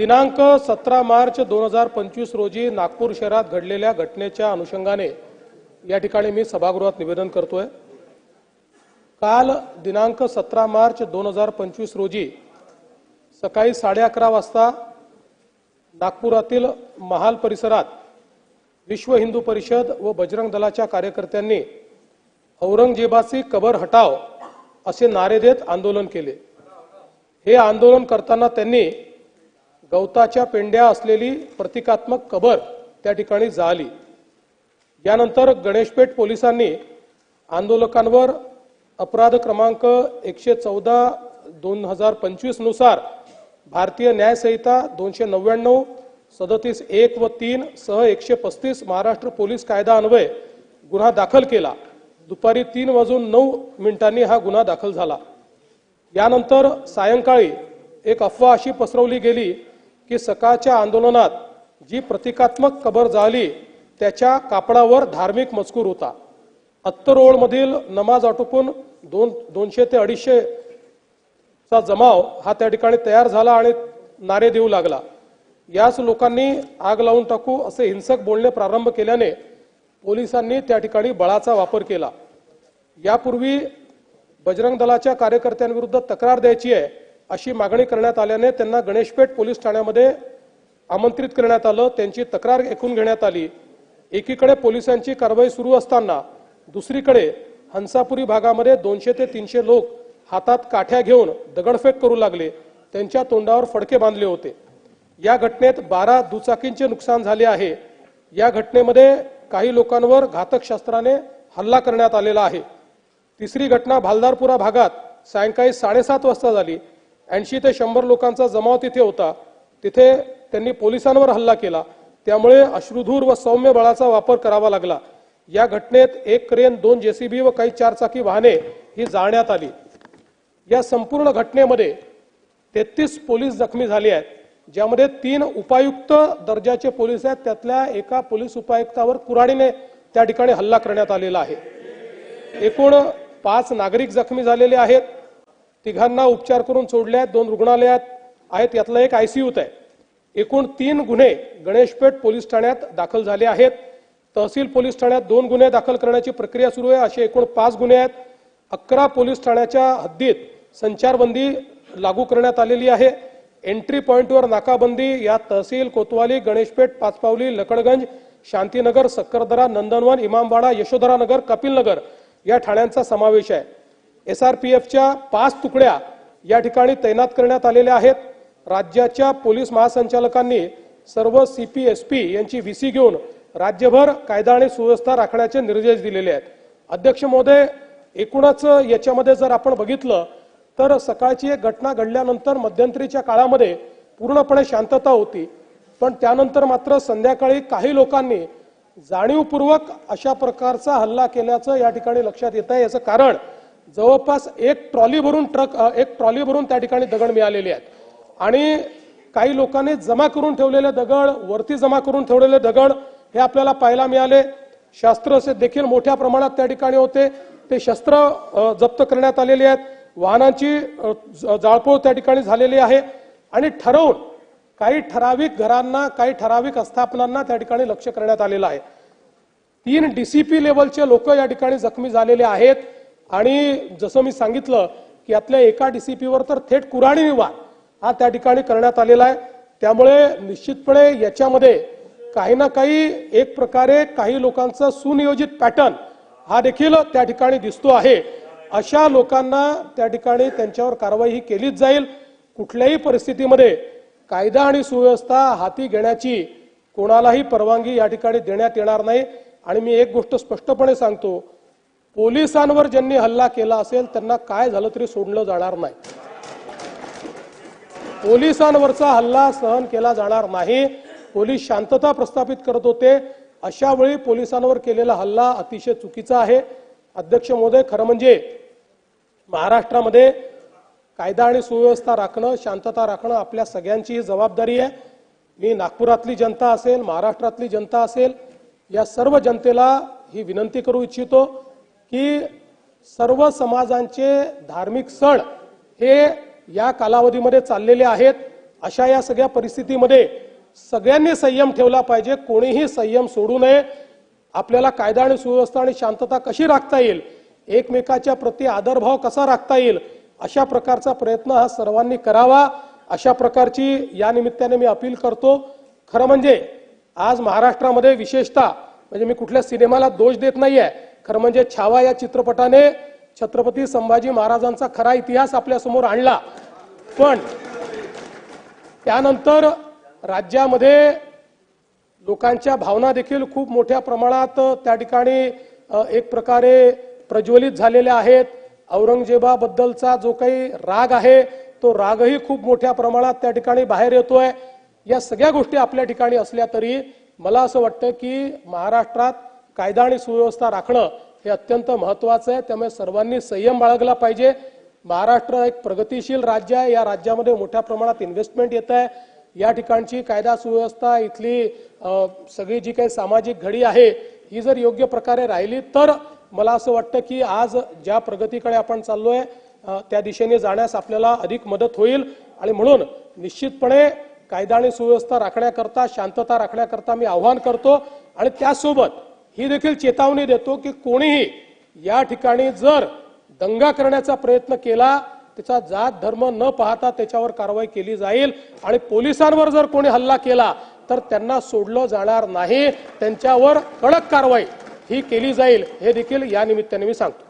दिनांक 17 मार्च 2025 रोजी नागपूर शहरात घडलेल्या घटनेच्या अनुषंगाने या ठिकाणी मी सभागृहात निवेदन करतोय। काल दिनांक 17 मार्च 2025 रोजी सकाळी 11:30 वाजता नागपुरातील महाल परिसरात विश्व हिंदू परिषद व बजरंग दलाच्या कार्यकर्त्यांनी औरंगजेबाची कबर हटाव असे नारे देत आंदोलन केले। हे आंदोलन करताना त्यांनी गवताच्या पेंड्या असलेली प्रतिकात्मक कबर त्या ठिकाणी जाळली। यानंतर गणेशपेठ पोलिसांनी आंदोलकांवर अपराध क्रमांक 114/2025 नुसार भारतीय न्याय संहिता 299 37(1) व 3 सह 135 महाराष्ट्र पोलीस कायदा अन्वये गुन्हा दाखल केला। दुपारी 3:09 हा गुन्हा दाखल झाला। यानंतर सायंकाळी एक अफवा अशी पसरवली गेली की सकाळच्या आंदोलनात जी प्रतिकात्मक कबर जाळली त्याच्या कापडावर धार्मिक मजकूर होता। अत्तरोळ मधील नमाज आटोपून 200 ते 250 चा जमाव हा त्या ठिकाणी तयार झाला आणि नारे देऊ लागला। याच लोकांनी आग लावून टाकू असे हिंसक बोलणे प्रारंभ केल्याने पोलिसांनी त्या ठिकाणी बळाचा वापर केला। यापूर्वी बजरंग दलाच्या कार्यकर्त्यांविरुद्ध तक्रार द्यायची आहे अशी मागणी करण्यात आल्याने त्यांना गणेशपेठ पोलीस ठाण्यामध्ये आमंत्रित करण्यात आलं। त्यांची तक्रार ऐकून घेण्यात आली। एकीकडे पोलिसांची कारवाई सुरू असताना दुसरीकडे हंसापुरी भागामध्ये 200 ते 300 लोक हातात काठ्या घेऊन दगडफेक करू लागले। त्यांच्या तोंडावर फडके बांधले होते। या घटनेत 12 दुचाकींचे नुकसान झाले आहे। या घटनेमध्ये काही लोकांवर घातक शस्त्राने हल्ला करण्यात आलेला आहे। तिसरी घटना भालदारपुरा भागात सायंकाळी 7:30 वाजता झाली। 80 ते 100 लोकांचा जमाव तिथे होता। तिथे त्यांनी पोलिसांवर हल्ला केला। त्यामुळे अश्रुधूर व सौम्य बळाचा वापर करावा लागला। या घटनेत एक क्रेन, 2 जेसीबी व काही 4 चाकी वाहने ही जाळण्यात आली। या संपूर्ण घटनेमध्ये 33 पोलीस जखमी झाले आहेत, ज्यामध्ये 3 उपायुक्त दर्जाचे पोलीस आहेत। त्यातल्या एका पोलीस उपायुक्तावर कुऱ्हाडीने त्या ठिकाणी हल्ला करण्यात आलेला आहे। एकूण 5 नागरिक जखमी झालेले आहेत। तिघांना उपचार करून सोडले आहेत। 2 रुग्णालयात आहेत, यातला एक आयसीयूत आहे। एकूण 3 गुन्हे गणेशपेठ पोलीस ठाण्यात दाखल झाले आहेत। तहसील पोलीस ठाण्यात 2 गुन्हे दाखल करण्याची प्रक्रिया सुरू आहे। असे एकूण 5 गुन्हे आहेत। 11 पोलीस ठाण्याच्या हद्दीत संचारबंदी लागू करण्यात आलेली आहे। एंट्री पॉइंटवर नाकाबंदी या तहसील कोतवाली, गणेशपेठ, पाचपावली, लकडगंज, शांतीनगर, सक्करदरा, नंदनवन, इमामवाडा, यशोधरा नगर, कपिल नगर या ठाण्यांचा समावेश आहे। SRPFच्या 5 तुकड्या या ठिकाणी तैनात करण्यात आलेल्या आहेत। राज्याच्या पोलीस महासंचालकांनी सर्व CP/SP यांची VC घेऊन राज्यभर कायदा आणि सुव्यवस्था राखण्याचे निर्देश दिलेले आहेत। अध्यक्ष महोदय, एकूणच याच्यामध्ये जर आपण बघितलं तर सकाळची एक घटना घडल्यानंतर मध्यंतरीच्या काळामध्ये पूर्णपणे शांतता होती, पण त्यानंतर मात्र संध्याकाळी काही लोकांनी जाणीवपूर्वक अशा प्रकारचा हल्ला केल्याचं या ठिकाणी लक्षात येत आहे। याचं कारण जवळपास एक ट्रॉली भरून त्या ठिकाणी दगड मिळालेले आहेत आणि काही लोकांनी जमा करून ठेवलेले दगड, वरती जमा करून ठेवलेले दगड हे आपल्याला पाहायला मिळाले। शस्त्र देखील मोठ्या प्रमाणात त्या ठिकाणी होते। ते शस्त्र जप्त करण्यात आलेले आहेत। वाहनांची जाळपोळ त्या ठिकाणी झालेली आहे आणि ठरवून काही ठराविक घरांना, काही ठराविक आस्थापनांना त्या ठिकाणी लक्ष्य करण्यात आलेलं आहे। 3 DCP लेवलचे लोक या ठिकाणी जखमी झालेले आहेत आणि जसं मी सांगितलं की यातल्या एका DCPवर तर थेट कुऱ्हाडीने वार हा त्या ठिकाणी करण्यात आलेला आहे। त्यामुळे निश्चितपणे याच्यामध्ये काही ना काही एक प्रकारे काही लोकांचा सुनियोजित पॅटर्न हा देखील त्या ठिकाणी दिसतो आहे। अशा लोकांना त्या ठिकाणी त्यांच्यावर कारवाई ही केलीच जाईल। कुठल्याही परिस्थितीमध्ये कायदा आणि सुव्यवस्था हाती घेण्याची कोणालाही परवानगी या ठिकाणी देण्यात येणार नाही। आणि मी एक गोष्ट स्पष्टपणे सांगतो, पोलिसांवर ज्यांनी हल्ला केला असेल त्यांना काय झालं तरी सोडलं जाणार नाही। पोलिसांवरचा हल्ला सहन केला जाणार नाही। पोलीस शांतता प्रस्थापित करत होते, अशा वेळी पोलिसांवर केलेला हल्ला अतिशय चुकीचा आहे। अध्यक्ष महोदय, खरं म्हणजे महाराष्ट्रामध्ये कायदा आणि सुव्यवस्था राखणं, शांतता राखणं आपल्या सगळ्यांची जबाबदारी आहे। मी नागपुरातली जनता असेल, महाराष्ट्रातली जनता असेल, या सर्व जनतेला ही विनंती करू इच्छितो की सर्व समाजांचे धार्मिक सण हे या कालावधीमध्ये चाललेले आहेत। अशा या सगळ्या परिस्थितीमध्ये सगळ्यांनी संयम ठेवला पाहिजे, कोणीही संयम सोडू नये। आपल्याला कायदा आणि सुव्यवस्था आणि शांतता कशी राखता येईल, एकमेकाच्या प्रति आदरभाव कसा राखता येईल, अशा प्रकारचा प्रयत्न हा सर्वांनी करावा, अशा प्रकारची या निमित्ताने मी अपील करतो। खरं म्हणजे आज महाराष्ट्रामध्ये विशेषतः म्हणजे मी कुठल्या सिनेमाला दोष देत नाहीये, खरं म्हणजे छावा या चित्रपटाने छत्रपती संभाजी महाराजांचा खरा इतिहास आपल्या समोर आणला, पण त्यानंतर राज्यामध्ये लोकांच्या भावना देखील खूप मोठ्या प्रमाणात त्या ठिकाणी एक प्रकारे प्रज्वलित झालेल्या आहेत। औरंगजेबाबद्दलचा जो काही राग आहे तो रागही खूप मोठ्या प्रमाणात त्या ठिकाणी बाहेर येतोय। या सगळ्या गोष्टी आपल्या ठिकाणी असल्या तरी मला असं वाटतं की महाराष्ट्रात कायदा आणि सुव्यवस्था राखणं हे अत्यंत महत्त्वाचं आहे, त्यामुळे सर्वांनी संयम बाळगला पाहिजे। महाराष्ट्र एक प्रगतिशील राज्य आहे, या राज्यामध्ये मोठ्या प्रमाणात इन्व्हेस्टमेंट येत आहे। या ठिकाणची कायदा सुव्यवस्था, इथली सगळी जी काही सामाजिक घडी आहे ही जर योग्य प्रकारे राहिली तर मला असं वाटतं की आज ज्या प्रगतीकडे आपण चाललोय त्या दिशेने जाण्यास आपल्याला अधिक मदत होईल। आणि म्हणून निश्चितपणे कायदा आणि सुव्यवस्था राखण्याकरता, शांतता राखण्याकरता मी आवाहन करतो आणि त्यासोबत ही देखील चेतावणी देतो की कोणीही या ठिकाणी जर दंगा करण्याचा प्रयत्न केला त्याचा जात धर्म न पाहता त्याच्यावर कारवाई केली जाईल आणि पोलिसांवर जर कोणी हल्ला केला तर त्यांना सोडलं जाणार नाही, त्यांच्यावर कडक कारवाई ही केली जाईल, हे देखील या निमित्ताने मी सांगतो।